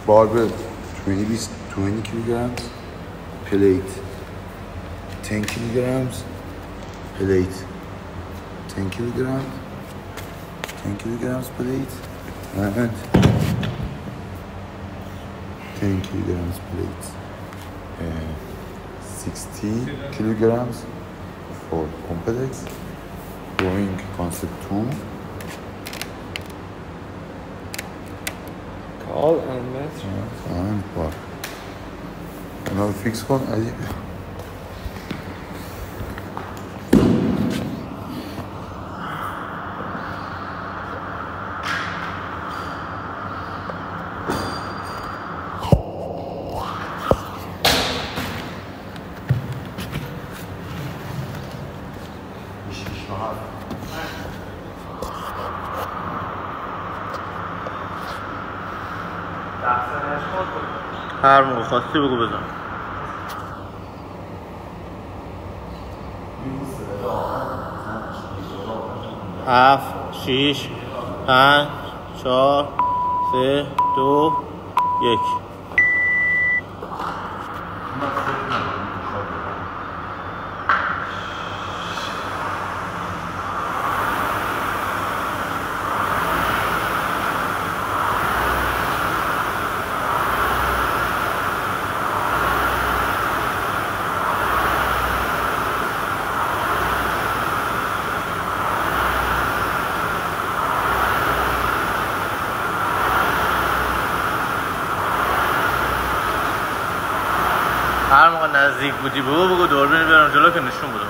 barbell 20 kilograms, plate 10 kilograms, plate 10 kilograms, 10 kilograms plate, and 10 kilograms plate, 60 kilograms for complex, rowing concept 2. Call and match. And bar. Now fix کن علی. هر موقع خواستی بگو بزن. 7 6 5 4 3 2 1. هر موقع نزدیک بودی بگو دوربین بیارم جلو که نشون بده.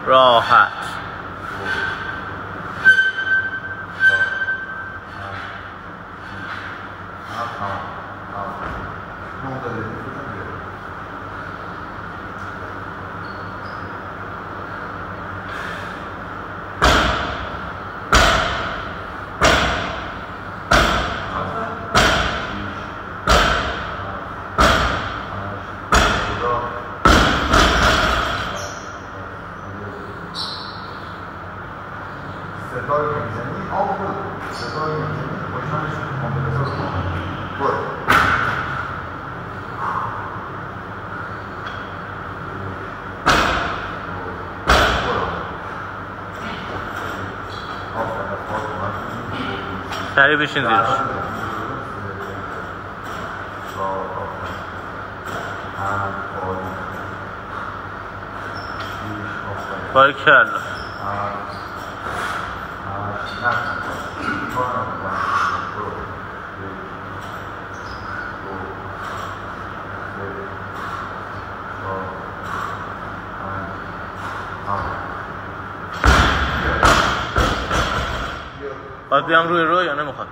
راحت. ستاره میزنی آب بود ستاره میزنی باشنش کامپلسور بود سریع بشین زیرش. باریکلا. باید بیام روی رو یا نمیخواد؟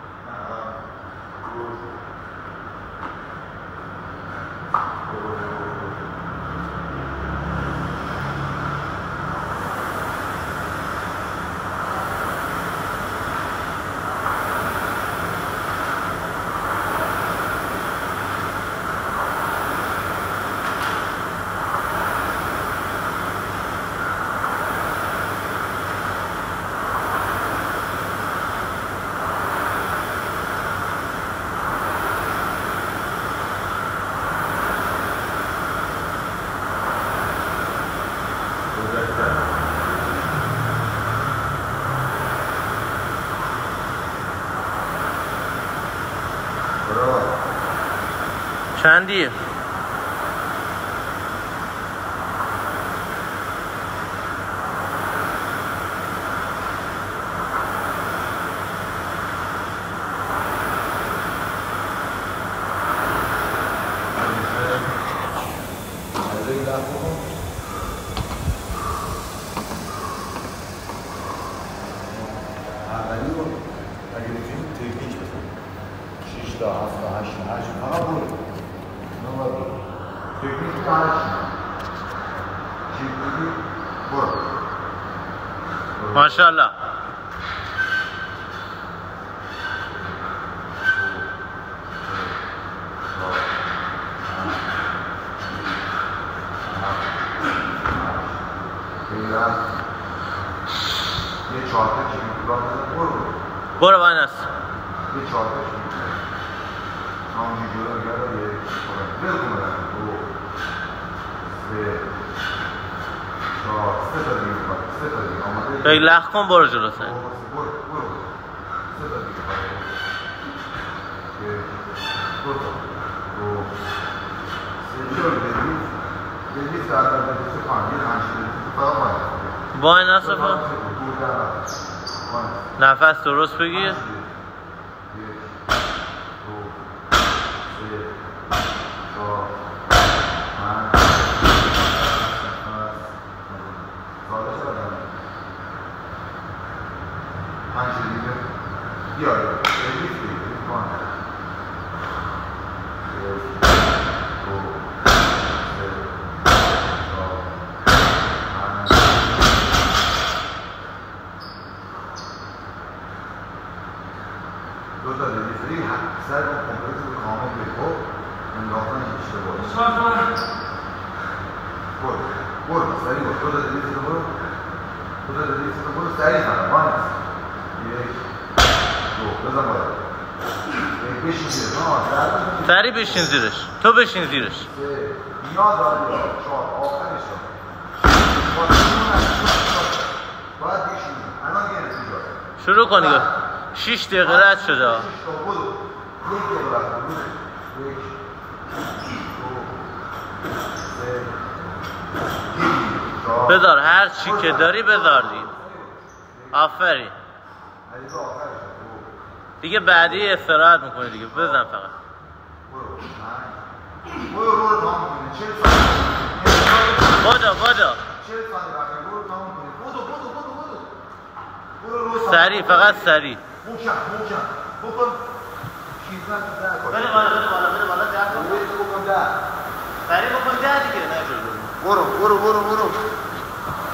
چندیه؟ برو ماشاءالله. یه چهار تا چیزی برو برو وای نست. یه چهار تا چیزی همونی جلو گره یه بل کنه دو سه چهار سه تا دیگه آماده یک لخ کن برو جلو سن. برو سه تا دیگه دو تا دو سه جلو دیدی ساعت در دیگه پانگیر هنشید فقط باید وای نست کن. نفس درست بگیر. دو تا دیلیفری سر با کمپلیت رو کامل بگو انداختن اشتباه برو سریع برو دو تا دیلیفری برو سریع کنم وانس یک دو بزن باید بشین زیرش سریع بشین زیرش. تو بشین زیرش. نیاز داری چهار آخرش باید بشین الان گرفتی جا شروع کن دیگه. 6 دقیقه رد شده. بذار هر چی که داری بذار دیگه. آفرین. دیگه بعدی استراحت میکنی دیگه. بزن فقط. بدو. سریع فقط سریع. محکم بکن چیزن در کن بله بالا ده کن. سریع بکن ده دیگه. برو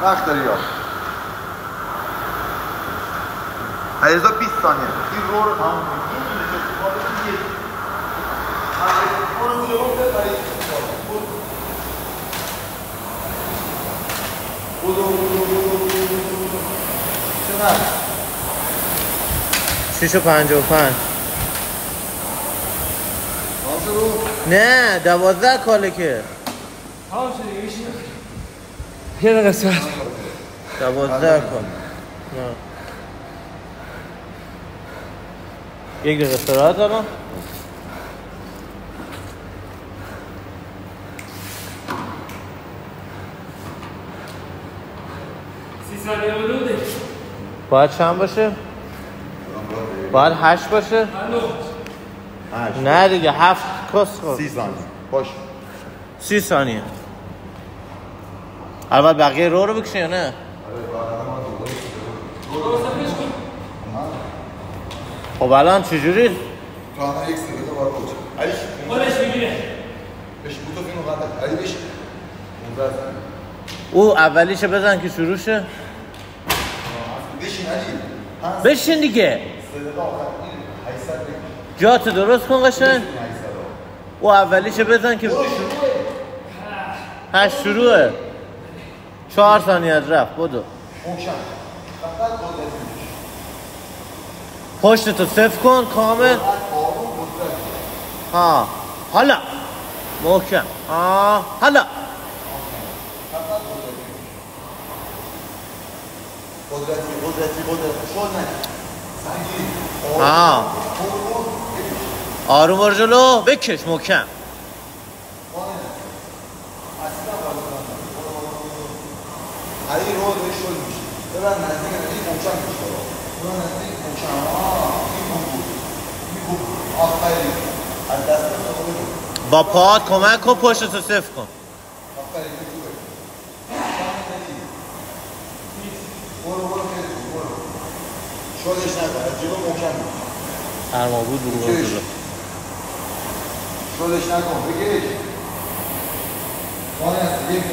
وقت داری یا علیرضا 20 ثانیه این رو تمام کنید چقدر 6:55 نه 12 کاله که تمام شده یه دقیقه ساعت 12 کن. نه یک دقیقه استراحت الان. باید چند باشه؟ باید 8 باشه؟ نه دیگه 7 کس کن. 30 ثانیه باش 30 ثانیه. البته بقیه رو بکشه یا نه؟ خب الان چجوری؟ تو الان یک سکنده باید بوچه علیش خودش میگیره بشی بوتو فینو قطع علی بشی او اولیشه بزن که شروع شه. بشین علی بشین دیگه. صدقه آخر جات درست کن قشنگ. او اولیشه بزن که 8 شروعه. 4 ثانیه از رفت. بدو پشت تو صف کن کامل. ها حالا محکم. ها حالا قدرتی شد نگی ها آروم برو جلو بکش محکم. علی رو داری شد میشه ببر نزدیک محکم میشه برو نزدیک محکم این بود آفرین از دست با پاهات کمک کن پشت تو صف کن. آفرین برو شدش نکن از جلو محکم هر ما بود برو جلو. شدش نکن بگیرش مانه هست یک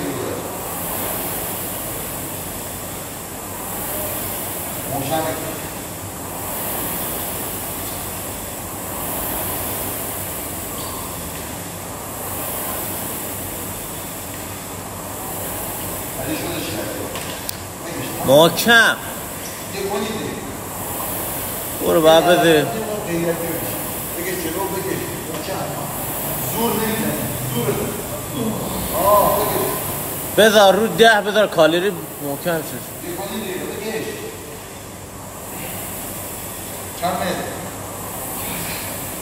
محکم بکش. محکم برو باید بده. بگش جلو بگش زور نمیزنی زور بگش بذار رو 10 بذار کالری محکم شد. بگش چند متر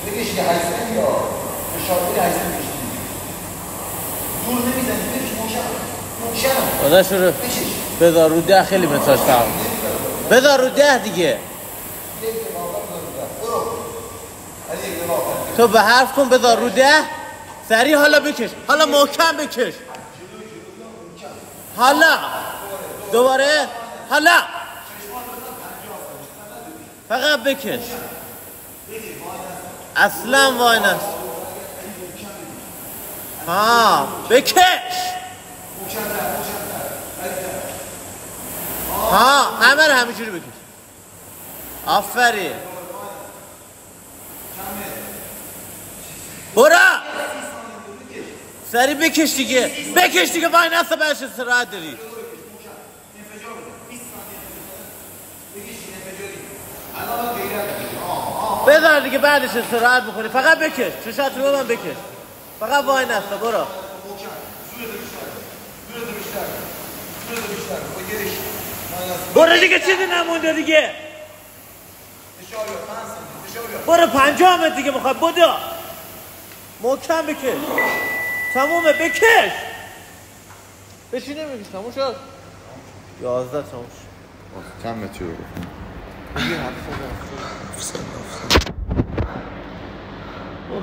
بگش یه 800 یا فشاری 800 میشتی زور نمیزنی بگش محکم دادا شروع بذار رو 10 خیلی متراش فرق بذار رو 10 دیگه. تو به حرف کن بذار رو 10 سریع حالا بکش حالا محکم بکش حالا دوباره حالا فقط بکش اصلا وای نست. ها بکش ها همه رو همینجوری بکش. آفرین برو سری بکش دیگه بکش دیگه وای نسته برش استراحت داری. بذار دیگه بعدش استراحت بکنی فقط بکش چشات رو من بکش فقط وای نسته برو برو دیگه چیزی نمونده دیگه برو 50 متر دیگه میخوای بدو محکم بکش تمومه بکش بشینه میکش تموم شد 11 تموم شد. چند متر رو اوه